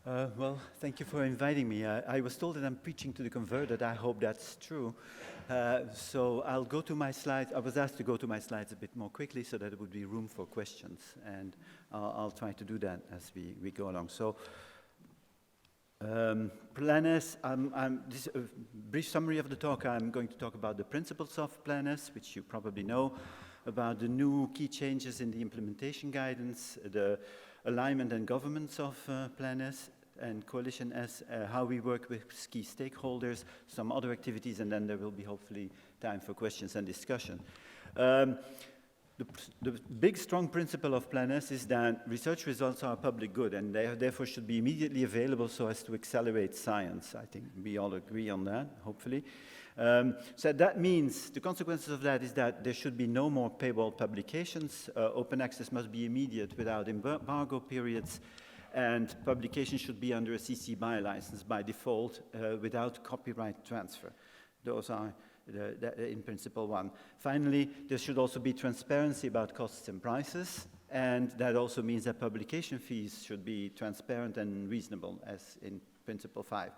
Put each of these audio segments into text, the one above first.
Well, thank you for inviting me. I was told that I'm preaching to the converted. I hope that's true. So I'll go to my slides. I was asked to go to my slides a bit more quickly so that there would be room for questions. And I'll try to do that as we go along. So Plan S, this is a brief summary of the talk. I'm going to talk about the principles of Plan S, which you probably know, about the new key changes in the implementation guidance, the alignment and governance of Plan S, and Coalition S, how we work with key stakeholders, some other activities, and then there will be hopefully time for questions and discussion. The big strong principle of Plan S is that research results are a public good and they therefore should be immediately available so as to accelerate science. I think we all agree on that, hopefully. So that means, the consequences of that is that there should be no more paywall publications, open access must be immediate without embargo periods, and publication should be under a CC BY license by default without copyright transfer. Those are in principle one. Finally, there should also be transparency about costs and prices, and that also means that publication fees should be transparent and reasonable, as in principle 5.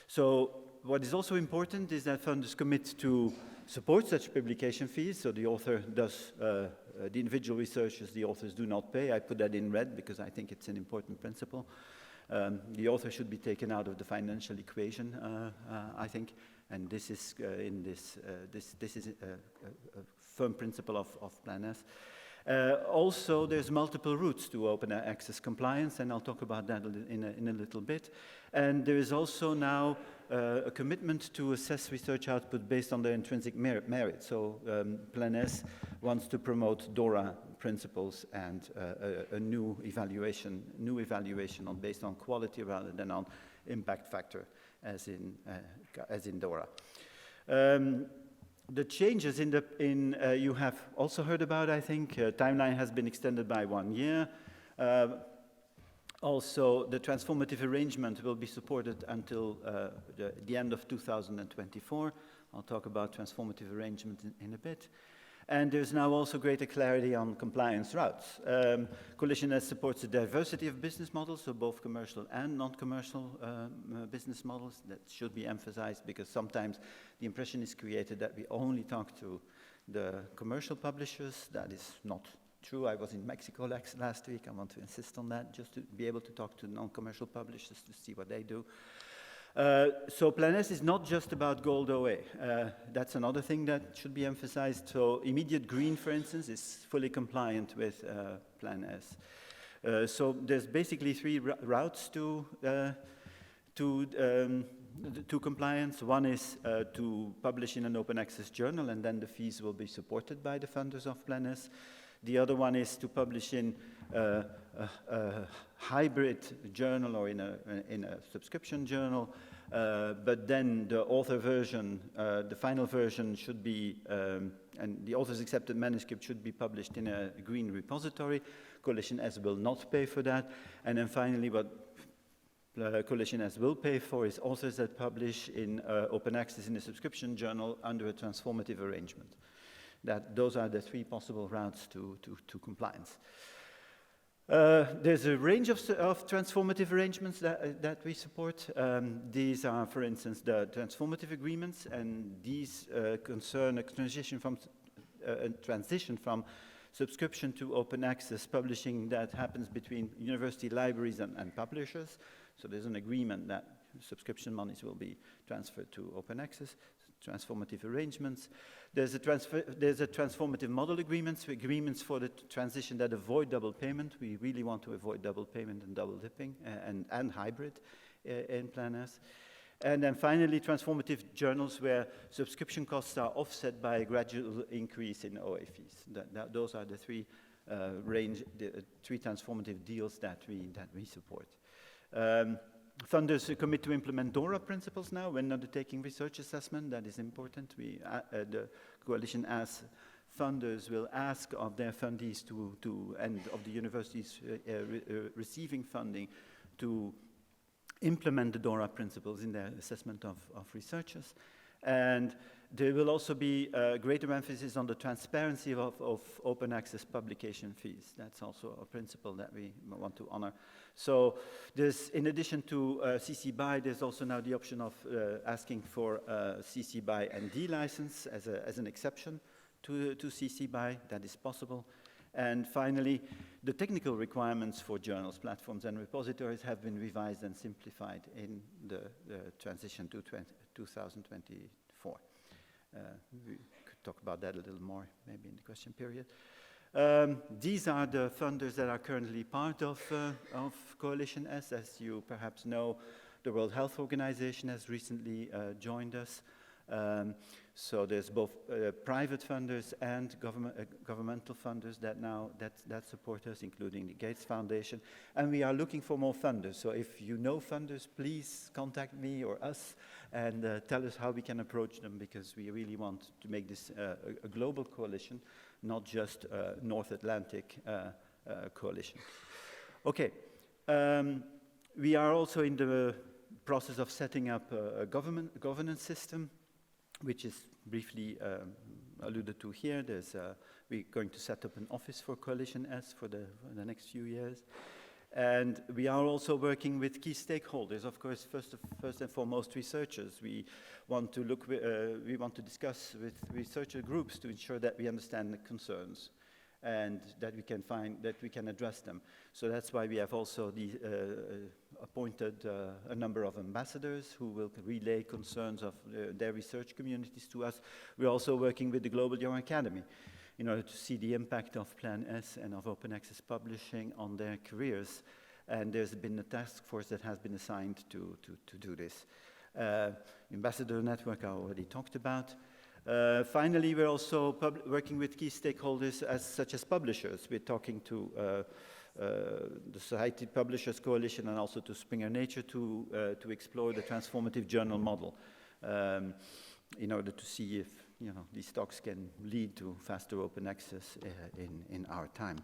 So what is also important is that funders commit to support such publication fees, so the author does, the individual researchers, the authors do not pay. I put that in red because I think it's an important principle. The author should be taken out of the financial equation, I think, and this is this is a firm principle of Plan S. Also, there's multiple routes to open access compliance, and I'll talk about that in a little bit. And there is also now a commitment to assess research output based on their intrinsic merit. So Plan S wants to promote DORA principles and a new evaluation on based on quality rather than on impact factor, as in DORA. The changes you have also heard about, I think. Timeline has been extended by 1 year. Also, the transformative arrangement will be supported until the end of 2024. I'll talk about transformative arrangement in a bit. And there's now also greater clarity on compliance routes. Coalition S supports the diversity of business models, so both commercial and non-commercial business models. That should be emphasized because sometimes the impression is created that we only talk to the commercial publishers. That is not true. I was in Mexico last week. I want to insist on that, just to be able to talk to non-commercial publishers to see what they do. So Plan S is not just about Gold OA. That's another thing that should be emphasized. So immediate green, for instance, is fully compliant with Plan S. So there's basically 3 routes to compliance. One is to publish in an open access journal, and then the fees will be supported by the funders of Plan S. The other one is to publish in a hybrid journal or in a subscription journal, but then the author version, the final version should be, and the author's accepted manuscript should be published in a green repository. Coalition S will not pay for that. And then finally, what Coalition S will pay for is authors that publish in open access in a subscription journal under a transformative arrangement. Those are the 3 possible routes to compliance. There's a range of transformative arrangements that we support. These are, for instance, the transformative agreements, and these concern a transition from subscription to open access publishing that happens between university libraries and publishers. So there's an agreement that subscription monies will be transferred to open access. Transformative arrangements. There's a transformative model agreements for the transition that avoid double payment. We really want to avoid double payment and double dipping and hybrid in Plan S. And then finally, transformative journals where subscription costs are offset by a gradual increase in OA fees. Those are the 3 3 transformative deals that we support. Funders commit to implement DORA principles now when undertaking research assessment. That is important. The coalition as funders will ask of their fundees and of the universities receiving funding to implement the DORA principles in their assessment of researchers. And there will also be a greater emphasis on the transparency of open access publication fees. That's also a principle that we want to honor. So there's, in addition to CC BY, there's also now the option of asking for CC BY ND license as an exception to CC BY. That is possible. And finally, the technical requirements for journals, platforms, and repositories have been revised and simplified in the transition to 2024. We could talk about that a little more, maybe in the question period. These are the funders that are currently part of Coalition S. As you perhaps know, the World Health Organization has recently joined us. So there's both private funders and governmental funders that support us, including the Gates Foundation. And we are looking for more funders. So if you know funders, please contact me or us and tell us how we can approach them, because we really want to make this a global coalition, not just a North Atlantic coalition. Okay. We are also in the process of setting up a governance system, which is briefly alluded to here. We're going to set up an office for Coalition S for the next few years. And we are also working with key stakeholders, of course, first and foremost, researchers. We want to discuss with researcher groups to ensure that we understand the concerns and that we can address them. So that's why we have also appointed a number of ambassadors who will relay concerns of their research communities to us. We're also working with the Global Young Academy in order to see the impact of Plan S and of open access publishing on their careers. And there's been a task force that has been assigned to do this. Ambassador network I already talked about. Finally, we're also working with key stakeholders such as publishers. We're talking to the Society Publishers Coalition and also to Springer Nature to explore the transformative journal model in order to see if these talks can lead to faster open access in our time.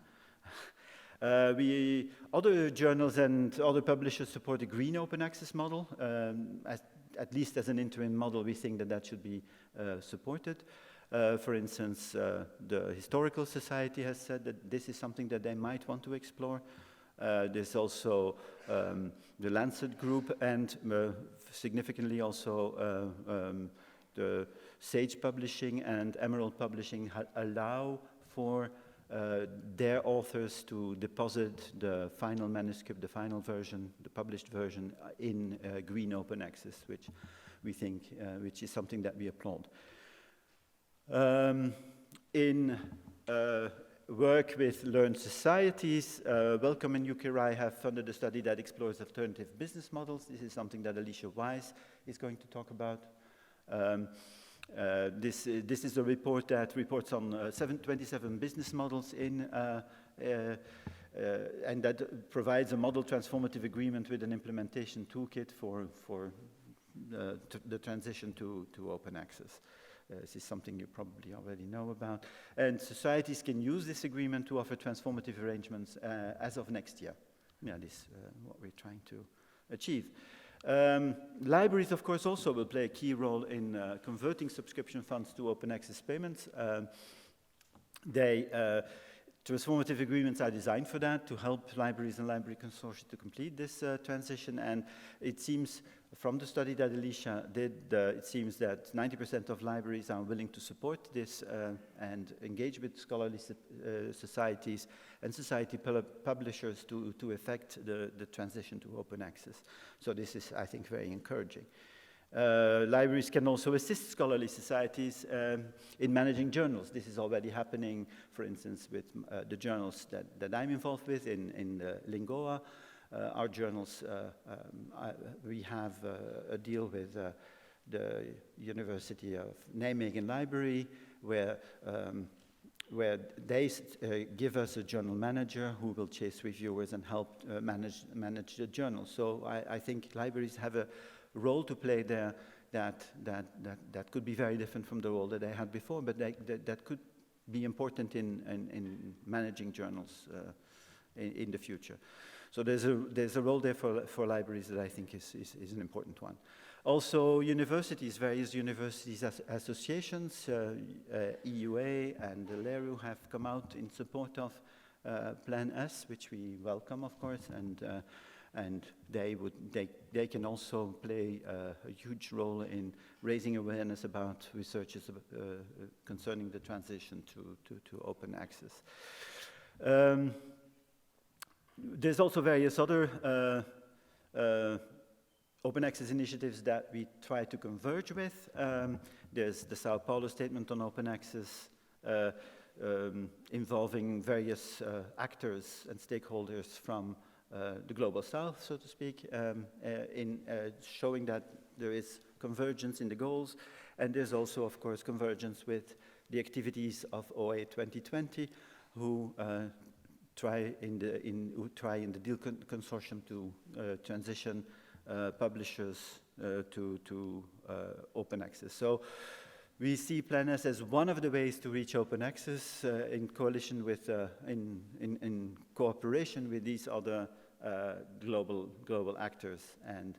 Other journals and other publishers support a green open access model. At least as an interim model, we think that should be supported. For instance, the Historical Society has said that this is something that they might want to explore. There's also the Lancet Group and significantly also the Sage Publishing and Emerald Publishing allow for their authors to deposit the final manuscript, the final version, the published version in green open access, which we think, which is something that we applaud. In work with learned societies, Wellcome and UKRI have funded a study that explores alternative business models. This is something that Alicia Wise is going to talk about. This is a report that reports on 27 business models and that provides a model transformative agreement with an implementation toolkit for the transition to open access. This is something you probably already know about. And societies can use this agreement to offer transformative arrangements as of next year. Yeah, this is what we're trying to achieve. Libraries, of course, also will play a key role in converting subscription funds to open access payments. Transformative agreements are designed for that, to help libraries and library consortia to complete this transition. And it seems, from the study that Alicia did, it seems that 90% of libraries are willing to support this and engage with scholarly societies and society publishers to effect the transition to open access. So this is, I think, very encouraging. Libraries can also assist scholarly societies in managing journals. This is already happening, for instance, with the journals that I'm involved with in LingOA. Our journals, we have a deal with the University of Nijmegen Library, where they give us a journal manager who will chase reviewers and help manage the journal. So I think libraries have a role to play there that could be very different from the role that they had before, but that could be important in managing journals in the future. So there's a role there for libraries that I think is an important one. Also universities, various universities associations, EUA and LERU have come out in support of Plan S, which we welcome, of course, and they can also play a huge role in raising awareness about researches concerning the transition to open access. There's also various other open access initiatives that we try to converge with. There's the Sao Paulo Statement on Open Access, involving various actors and stakeholders from the Global South, so to speak, in showing that there is convergence in the goals. And there's also, of course, convergence with the activities of OA 2020, who try in the DEAL consortium to transition publishers to open access. So we see Plan S as one of the ways to reach open access in coalition with, in cooperation with these other global actors, and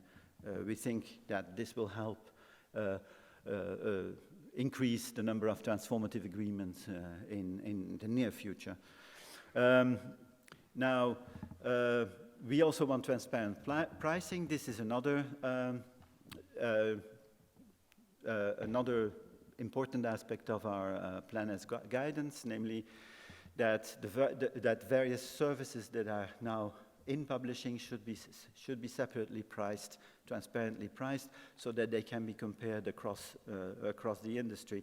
we think that this will help increase the number of transformative agreements in the near future. Now, we also want transparent pricing. This is another important aspect of our Plan S guidance, namely that that various services that are now in publishing should be separately priced, transparently priced, so that they can be compared across the industry.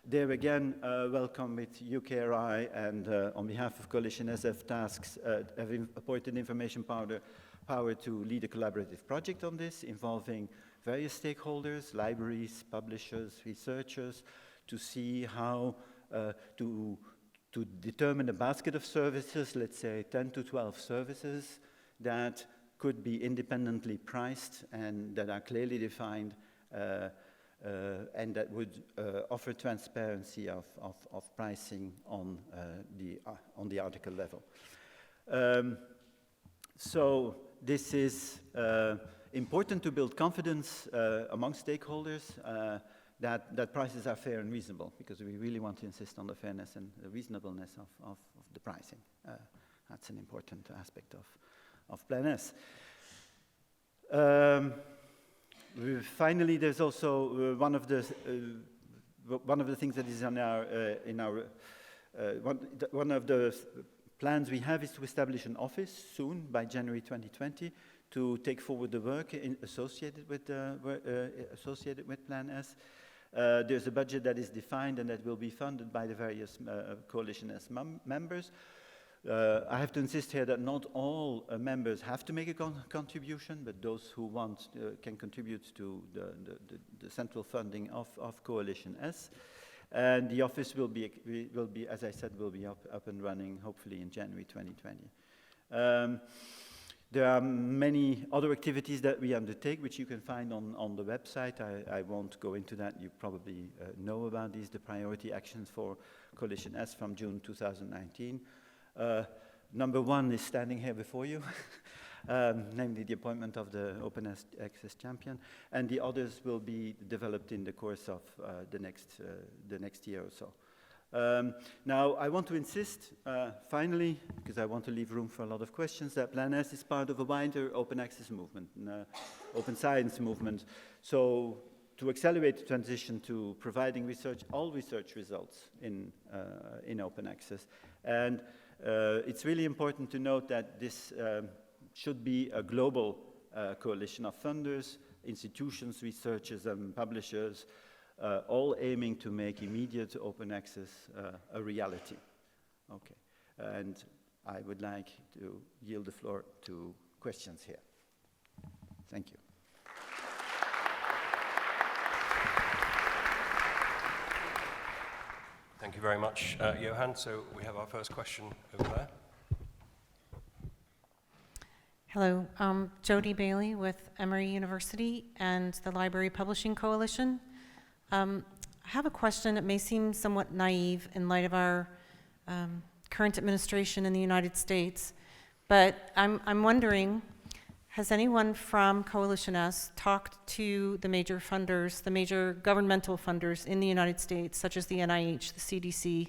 There again, welcome with UKRI and on behalf of Coalition SF Tasks, have appointed Information Power to lead a collaborative project on this, involving various stakeholders, libraries, publishers, researchers, to see how to determine a basket of services, let's say 10 to 12 services, that could be independently priced and that are clearly defined, and that would offer transparency of pricing on the article level. So this is important to build confidence among stakeholders that prices are fair and reasonable, because we really want to insist on the fairness and the reasonableness of the pricing. That's an important aspect of Plan S. Finally, there's also one of the things that is on one of the plans we have is to establish an office soon, by January 2020, to take forward the work associated with Plan S. There's a budget that is defined and that will be funded by the various Coalition S members. I have to insist here that not all members have to make a contribution, but those who want can contribute to the central funding of Coalition S. And the office will be, as I said, will be up and running hopefully in January 2020. There are many other activities that we undertake, which you can find on the website. I won't go into that. You probably know about these, the priority actions for Coalition S from June 2019. Number one is standing here before you, namely the appointment of the Open Access Champion, and the others will be developed in the course of the next year or so. Now, I want to insist, finally, because I want to leave room for a lot of questions, that Plan S is part of a wider open access movement, open science movement. So, to accelerate the transition to providing all research results in open access. And it's really important to note that this should be a global coalition of funders, institutions, researchers, and publishers, all aiming to make immediate open access a reality. Okay, and I would like to yield the floor to questions here. Thank you. Thank you very much, Johan. So we have our first question over there. Hello, Jody Bailey with Emory University and the Library Publishing Coalition. I have a question that may seem somewhat naive in light of our current administration in the United States, but I'm wondering Has anyone from Coalition S talked to the major funders, the major governmental funders in the United States, such as the NIH, the CDC,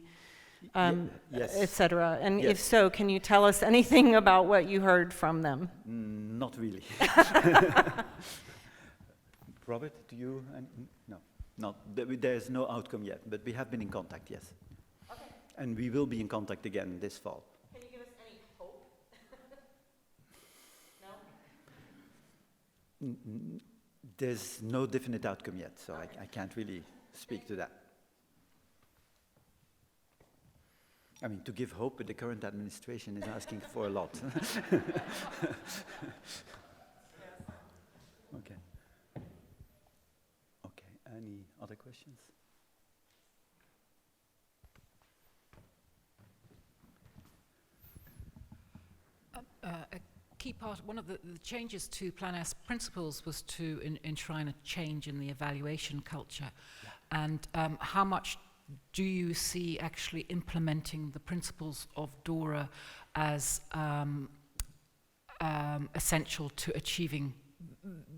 yes. et cetera? And Yes. if so, can you tell us anything about what you heard from them? Not really. Robert, do you? No, not. There's no outcome yet, but we have been in contact, yes. Okay. And we will be in contact again this fall. Can you give us any hope? No? There's no definite outcome yet, so okay. I can't really speak to that. I mean, to give hope, but the current administration is asking for a lot. Okay. Okay, any other questions? A key part, one of the changes to Plan S principles was to enshrine a change in the evaluation culture. Yeah. And how much do you see actually implementing the principles of DORA as essential to achieving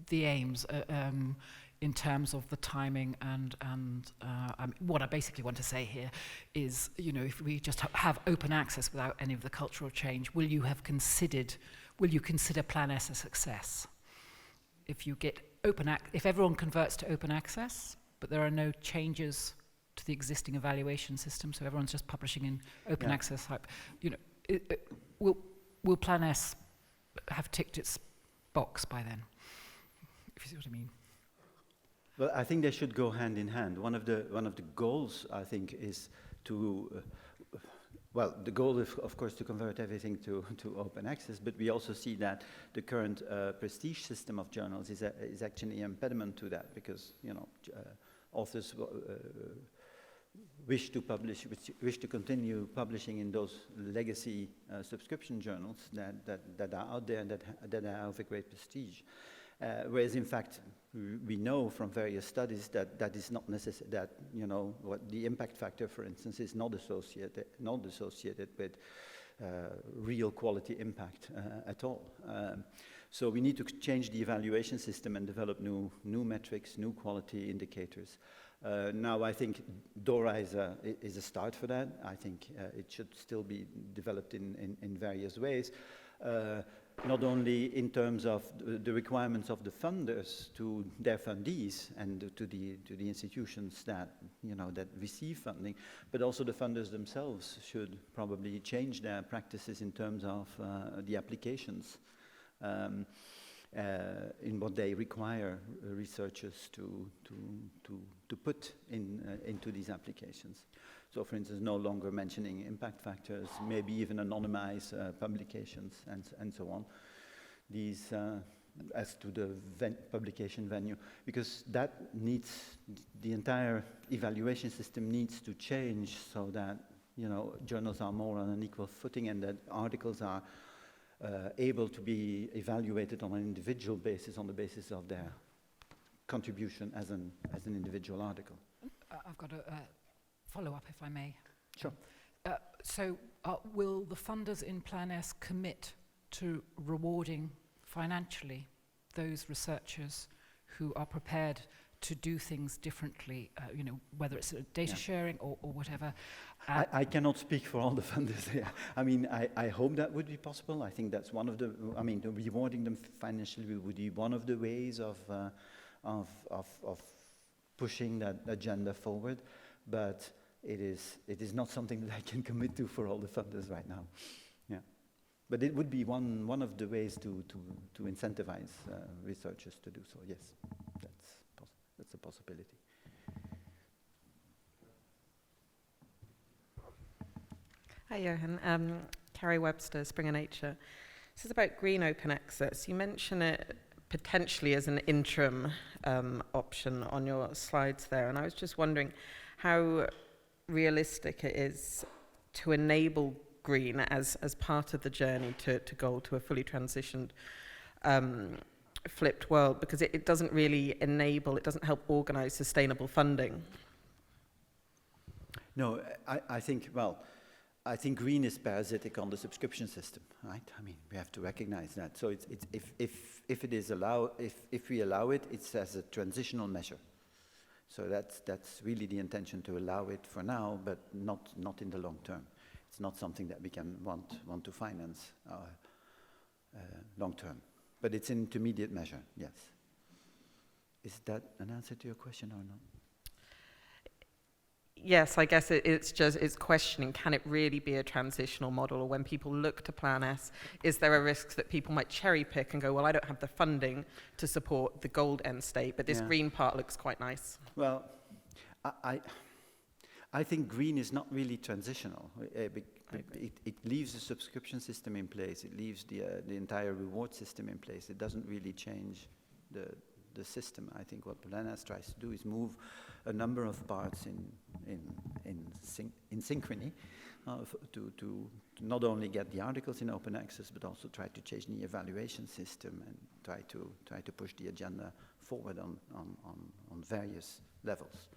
the aims in terms of the timing and what I basically want to say here is, you know, if we just have open access without any of the cultural change, will you consider Plan S a success? If you get if everyone converts to open access, but there are no changes to the existing evaluation system, so everyone's just publishing in open access type, you know, will Plan S have ticked its box by then? If you see what I mean. Well, I think they should go hand in hand. One of the goals, I think, is to well, the goal is, of course, to convert everything to open access, but we also see that the current prestige system of journals is actually an impediment to that, because, you know, authors wish to continue publishing in those legacy subscription journals that are out there and that are of a great prestige. Whereas, in fact, we know from various studies that is not necessary. That, you know, what the impact factor, for instance, is not associated with real quality impact at all. So we need to change the evaluation system and develop new metrics, new quality indicators. Now, I think DORA is a start for that. I think it should still be developed in various ways. Not only in terms of the requirements of the funders to their fundees and to the institutions that, you know, that receive funding, but also the funders themselves should probably change their practices in terms of the applications in what they require researchers to put into these applications. So, for instance, no longer mentioning impact factors, maybe even anonymize publications and so on. These, as to the publication venue, because that needs, the entire evaluation system needs to change so that, you know, journals are more on an equal footing and that articles are able to be evaluated on an individual basis, on the basis of their contribution as an individual article. I've got a follow-up, if I may. Sure. So will the funders in Plan S commit to rewarding financially those researchers who are prepared to do things differently, you know, whether it's data sharing or whatever? I cannot speak for all the funders here. I mean, I hope that would be possible. I think that's one of the, I mean, rewarding them financially would be one of the ways of pushing that agenda forward. But it is not something that I can commit to for all the funders right now. Yeah, but it would be one of the ways to incentivize researchers to do so. Yes, that's a possibility. Hi, Johan. Carrie Webster, Springer Nature. This is about green open access. You mention it potentially as an interim option on your slides there, and I was just wondering how realistic it is to enable green as part of the journey to go to a fully transitioned flipped world, because it doesn't really enable, it doesn't help organize sustainable funding. No, I think, well, I think green is parasitic on the subscription system, right? I mean, we have to recognize that. So if we allow it, it's as a transitional measure. So that's really the intention, to allow it for now, but not in the long term. It's not something that we can want to finance long term. But it's an intermediate measure, yes. Is that an answer to your question or not? Yes, I guess it's questioning, can it really be a transitional model? Or when people look to Plan S, is there a risk that people might cherry pick and go, well, I don't have the funding to support the gold end state, but this green part looks quite nice? Well, I think green is not really transitional. It leaves the subscription system in place. It leaves the entire reward system in place. It doesn't really change the system. I think what Plan S tries to do is move a number of parts in synchrony to not only get the articles in open access, but also try to change the evaluation system and try to push the agenda forward on various levels.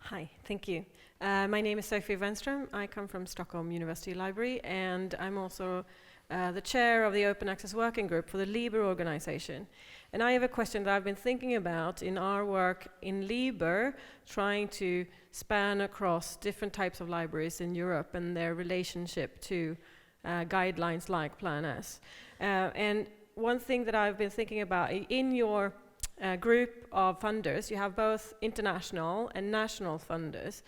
Hi, thank you. My name is Sophie Wenström. I come from Stockholm University Library, and I'm also the chair of the Open Access Working Group for the LIBER organization. And I have a question that I've been thinking about in our work in LIBER, trying to span across different types of libraries in Europe and their relationship to guidelines like Plan S. And one thing that I've been thinking about, in your group of funders, you have both international and national funders,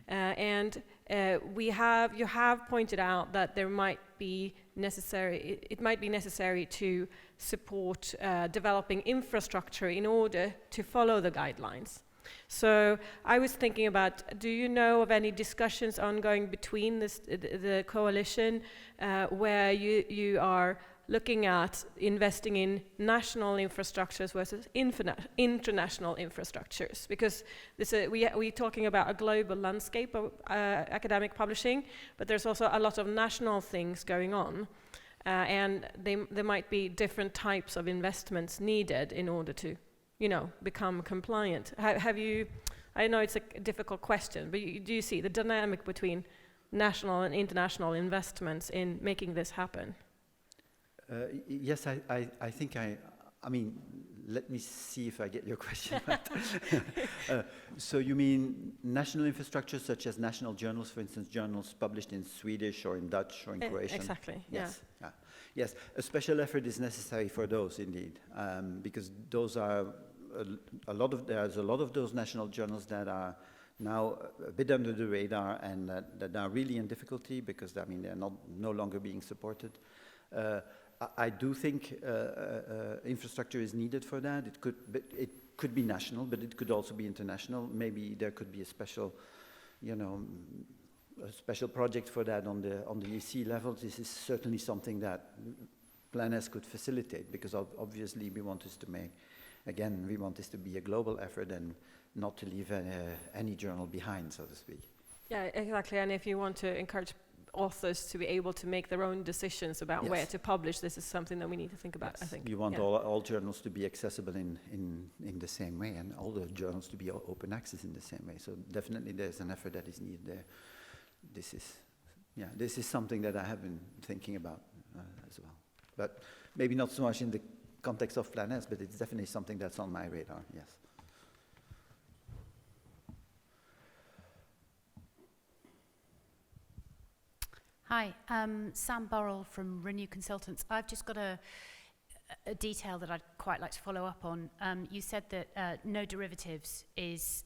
and you have pointed out that it might be necessary to support developing infrastructure in order to follow the guidelines. So I was thinking about, do you know of any discussions ongoing between the coalition where you are looking at investing in national infrastructures versus international infrastructures? Because we're talking about a global landscape of academic publishing, but there's also a lot of national things going on. And there might be different types of investments needed in order to, become compliant. I know it's a difficult question, but do you see the dynamic between national and international investments in making this happen? Yes, I think I mean, let me see if I get your question right. So you mean national infrastructure such as national journals, for instance, journals published in Swedish or in Dutch or in Croatian? Exactly, yes. Yeah. Yes, a special effort is necessary for those indeed, because those are there's a lot of those national journals that are now a bit under the radar and that are really in difficulty because, I mean, they're no longer being supported. I do think infrastructure is needed for that. It could be national, but it could also be international. Maybe there could be a special, a special project for that on the EC level. This is certainly something that Plan S could facilitate, because obviously we want this to be a global effort and not to leave any journal behind, so to speak. Yeah, exactly. And if you want to encourage authors to be able to make their own decisions about where to publish, this is something that we need to think about, I think. You want all journals to be accessible in the same way, and all the journals to be open access in the same way. So definitely there's an effort that is needed there. This is something that I have been thinking about as well. But maybe not so much in the context of Plan S, but it's definitely something that's on my radar, yes. Hi, Sam Burrell from Renew Consultants. I've just got a detail that I'd quite like to follow up on. You said that no derivatives is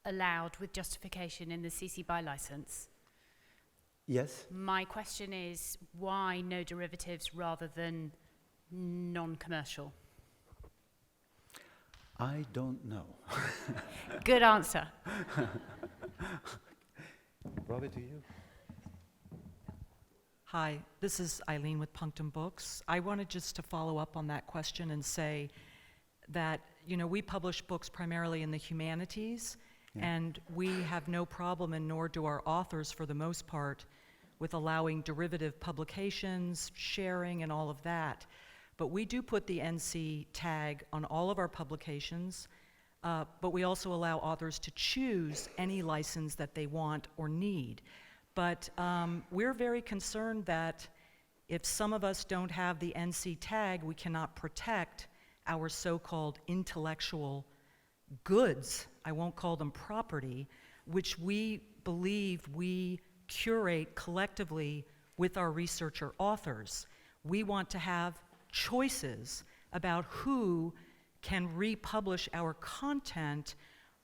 allowed with justification in the CC BY license. Yes. My question is, why no derivatives rather than non-commercial? I don't know. Good answer. Robert, do you? Hi, this is Eileen with Punctum Books. I wanted just to follow up on that question and say that, we publish books primarily in the humanities, and we have no problem, and nor do our authors for the most part, with allowing derivative publications, sharing, and all of that. But we do put the NC tag on all of our publications, but we also allow authors to choose any license that they want or need. But we're very concerned that if some of us don't have the NC tag, we cannot protect our so-called intellectual goods, I won't call them property, which we believe we curate collectively with our researcher authors. We want to have choices about who can republish our content,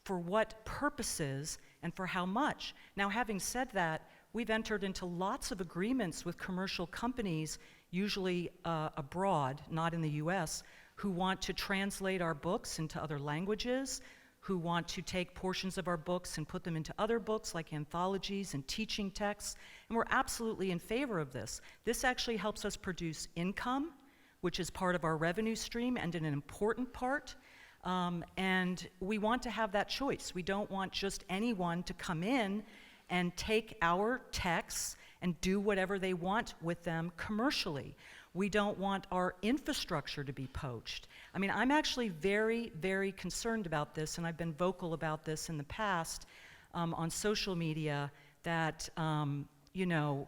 for what purposes, and for how much. Now, having said that, we've entered into lots of agreements with commercial companies, usually abroad, not in the US, who want to translate our books into other languages, who want to take portions of our books and put them into other books like anthologies and teaching texts, and we're absolutely in favor of this. This actually helps us produce income, which is part of our revenue stream and an important part, and we want to have that choice. We don't want just anyone to come in and take our texts and do whatever they want with them commercially. We don't want our infrastructure to be poached. I mean, I'm actually very, very concerned about this, and I've been vocal about this in the past on social media, that, you know,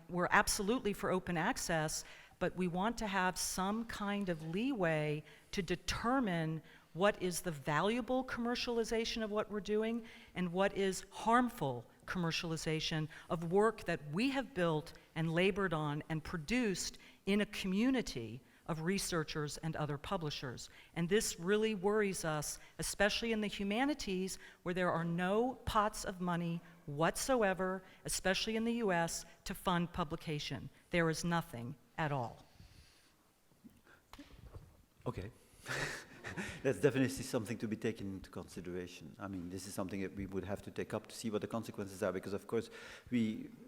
we're absolutely for open access, but we want to have some kind of leeway to determine what is the valuable commercialization of what we're doing and what is harmful commercialization of work that we have built and labored on and produced in a community of researchers and other publishers. And this really worries us, especially in the humanities, where there are no pots of money whatsoever, especially in the US, to fund publication. There is nothing at all. Okay. That's definitely something to be taken into consideration. I mean, this is something that we would have to take up to see what the consequences are, because of course these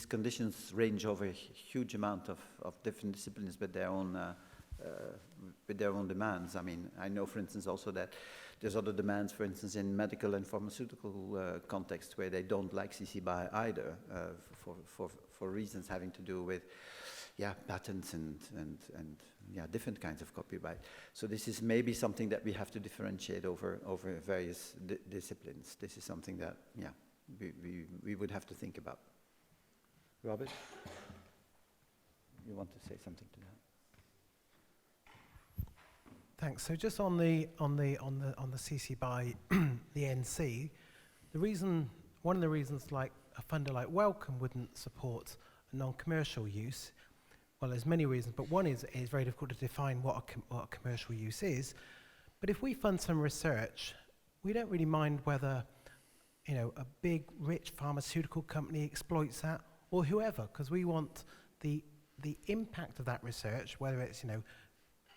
conditions range over a huge amount of different disciplines with their own demands. I mean, I know, for instance, also that there's other demands, for instance, in medical and pharmaceutical context, where they don't like CC BY either, for reasons having to do with patents and different kinds of copyright. So this is maybe something that we have to differentiate over various disciplines. This is something that we would have to think about. Robert, you want to say something to that? Thanks. So just on the CC BY the NC, one of the reasons like a funder like Wellcome wouldn't support a non-commercial use. Well, there's many reasons, but one is it's very difficult to define what a commercial use is. But if we fund some research, we don't really mind whether, you know, a big, rich pharmaceutical company exploits that, or whoever, because we want the impact of that research, whether it's, you know,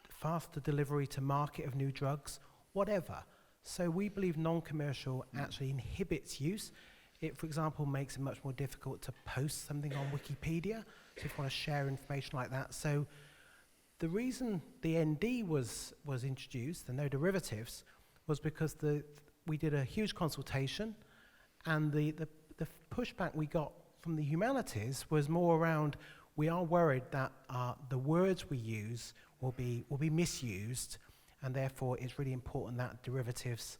faster delivery to market of new drugs, whatever. So we believe non-commercial actually inhibits use. It, for example, makes it much more difficult to post something on Wikipedia, so if you want to share information like that. So the reason the ND was introduced, the no derivatives, was because we did a huge consultation, and the pushback we got from the humanities was more around, we are worried that the words we use will be misused, and therefore it's really important that derivatives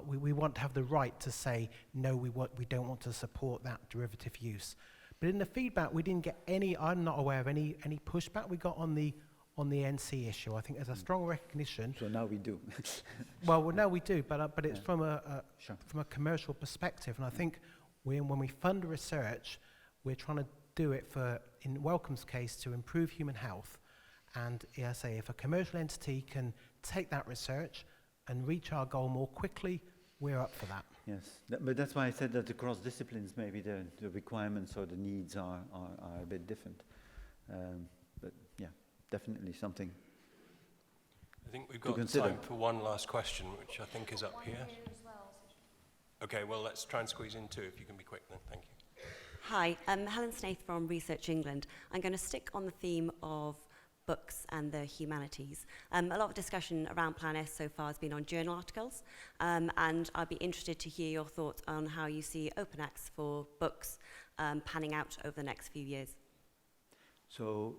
we want to have the right to say, no, we don't want to support that derivative use. But in the feedback, we didn't get any, I'm not aware of any pushback we got on the NC issue. I think there's a strong recognition. So now we do. well, now we do, but it's from a commercial perspective. And I think when we fund research, we're trying to do it in Wellcome's case, to improve human health. And if a commercial entity can take that research and reach our goal more quickly, we're up for that. Yes, but that's why I said that across disciplines, maybe the requirements or the needs are a bit different. But yeah, definitely something. I think we've got time for one last question, which I think is up here. Okay, well, let's try and squeeze in two, if you can be quick then. Thank you. Hi, Helen Snaith from Research England. I'm going to stick on the theme of books and the humanities. A lot of discussion around Plan S so far has been on journal articles, and I'd be interested to hear your thoughts on how you see open access for books panning out over the next few years. So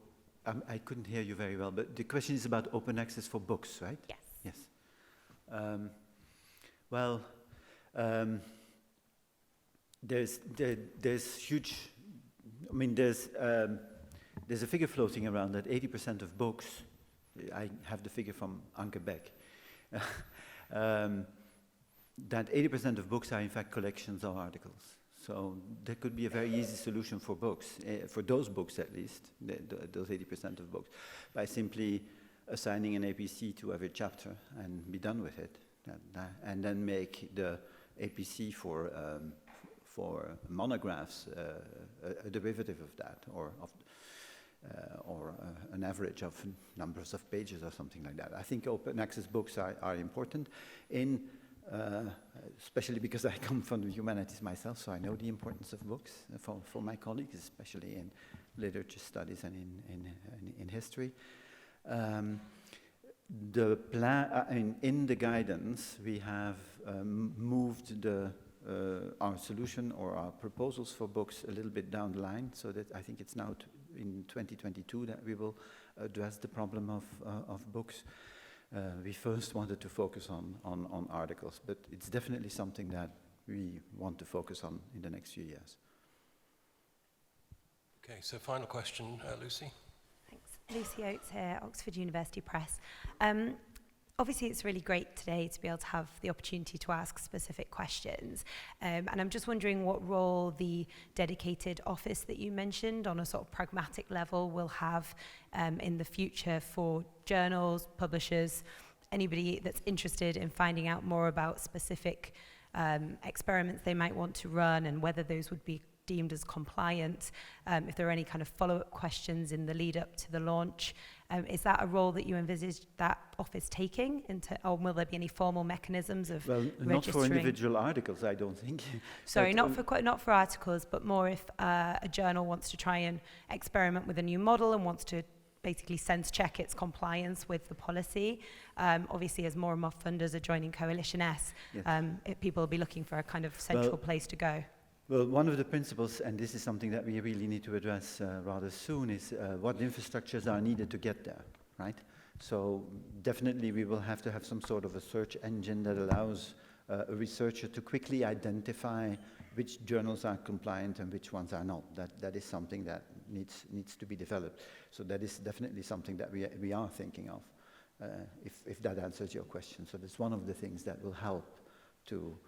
I couldn't hear you very well, but the question is about open access for books, right? Yes. Yes. Well, there's huge. I mean, there's a figure floating around that 80% of books. I have the figure from Anke Beck. That 80% of books are in fact collections of articles. So there could be a very easy solution for books, for those books at least, those 80% of books, by simply assigning an APC to every chapter and be done with it, and then make the APC for monographs a derivative of that, or an average of numbers of pages or something like that. I think open access books are important, especially because I come from the humanities myself, so I know the importance of books for my colleagues, especially in literature studies and in history. The plan in the guidance we have moved our solution or our proposals for books a little bit down the line, so that I think it's now in 2022 that we will address the problem of books. We first wanted to focus on articles, but it's definitely something that we want to focus on in the next few years. Okay, so final question, Lucy. Thanks. Lucy Oates here, Oxford University Press. Obviously, it's really great today to be able to have the opportunity to ask specific questions. And I'm just wondering what role the dedicated office that you mentioned on a sort of pragmatic level will have in the future for journals, publishers, anybody that's interested in finding out more about specific experiments they might want to run and whether those would be deemed as compliant, if there are any kind of follow-up questions in the lead up to the launch. Is that a role that you envisage that office taking, or will there be any formal mechanisms of registering? Not for individual articles, I don't think. Sorry, not for articles, but more if a journal wants to try and experiment with a new model and wants to basically sense check its compliance with the policy. Obviously, as more and more funders are joining Coalition S, yes. People will be looking for a kind of central place to go. Well, one of the principles, and this is something that we really need to address rather soon, is what infrastructures are needed to get there, right? So definitely we will have to have some sort of a search engine that allows a researcher to quickly identify which journals are compliant and which ones are not. That is something that needs to be developed. So that is definitely something that we are thinking of, if that answers your question. So that's one of the things that will help to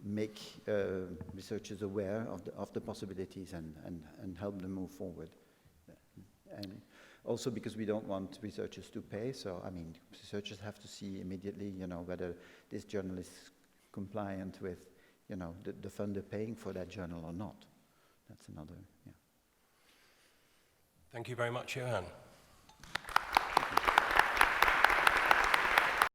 make researchers aware of the possibilities and help them move forward. And also because we don't want researchers to pay, so I mean, researchers have to see immediately, whether this journal is compliant with, the funder paying for that journal or not. That's another, yeah. Thank you very much, Johan.